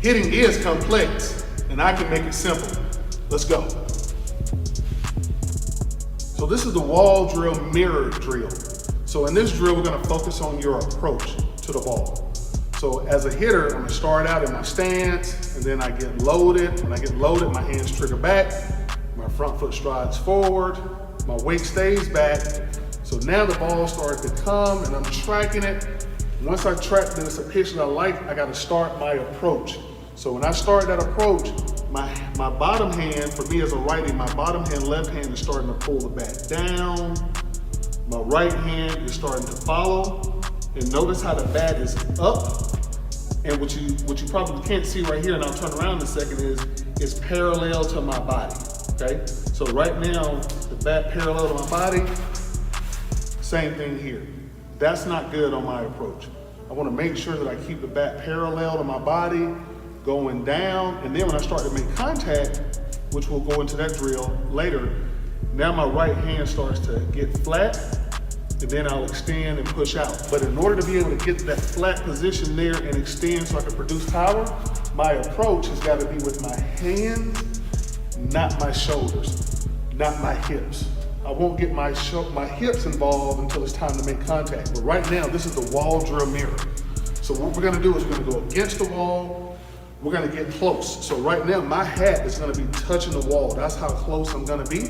Hitting is complex, and I can make it simple. Let's go. So this is the wall drill mirror drill. So in this drill, we're gonna focus on your approach to the ball. So as a hitter, I'm gonna start out in my stance, and then I get loaded. When I get loaded, my hands trigger back, my front foot strides forward, my weight stays back. So now the ball started to come, and I'm tracking it. Once I track that it's a pitch that I like, I gotta start my approach. So when I start that approach, my bottom hand, for me as a righty, my bottom hand, left hand is starting to pull the bat down. My right hand is starting to follow. And notice how the bat is up. And what you probably can't see right here, and I'll turn around in a second, is it's parallel to my body, okay? So right now, the bat parallel to my body, same thing here. That's not good on my approach. I wanna make sure that I keep the bat parallel to my body, going down, and then when I start to make contact, which we'll go into that drill later, now my right hand starts to get flat, and then I'll extend and push out. But in order to be able to get to that flat position there and extend so I can produce power, my approach has got to be with my hands, not my shoulders, not my hips. I won't get my hips involved until it's time to make contact. But right now, this is the wall drill mirror. So what we're gonna do is we're gonna go against the wall. We're gonna get close. So right now, my hat is gonna be touching the wall. That's how close I'm gonna be.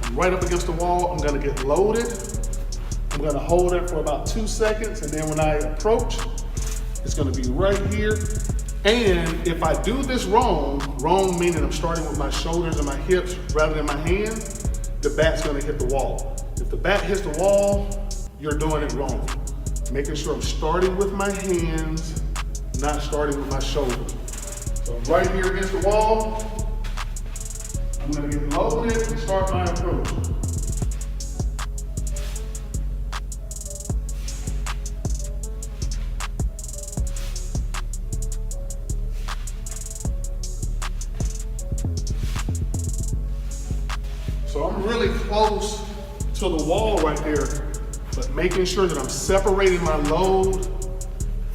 I'm right up against the wall. I'm gonna get loaded. I'm gonna hold it for about 2 seconds, and then when I approach, it's gonna be right here. And if I do this wrong meaning I'm starting with my shoulders and my hips rather than my hand, the bat's gonna hit the wall. If the bat hits the wall, you're doing it wrong. Making sure I'm starting with my hands, not starting with my shoulders. So I'm right here against the wall. I'm gonna get loaded and start my approach. So I'm really close to the wall right there, but making sure that I'm separating my load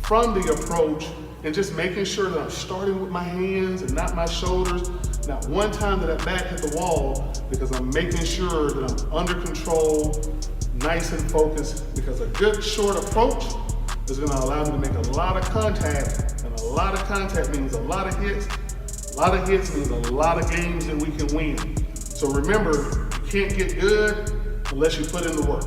from the approach and just making sure that I'm starting with my hands and not my shoulders. Not one time that bat hit the wall, because I'm making sure that I'm under control, nice and focused, because a good short approach is gonna allow me to make a lot of contact, and a lot of contact means a lot of hits. A lot of hits means a lot of games that we can win. So remember, you can't get good unless you put in the work.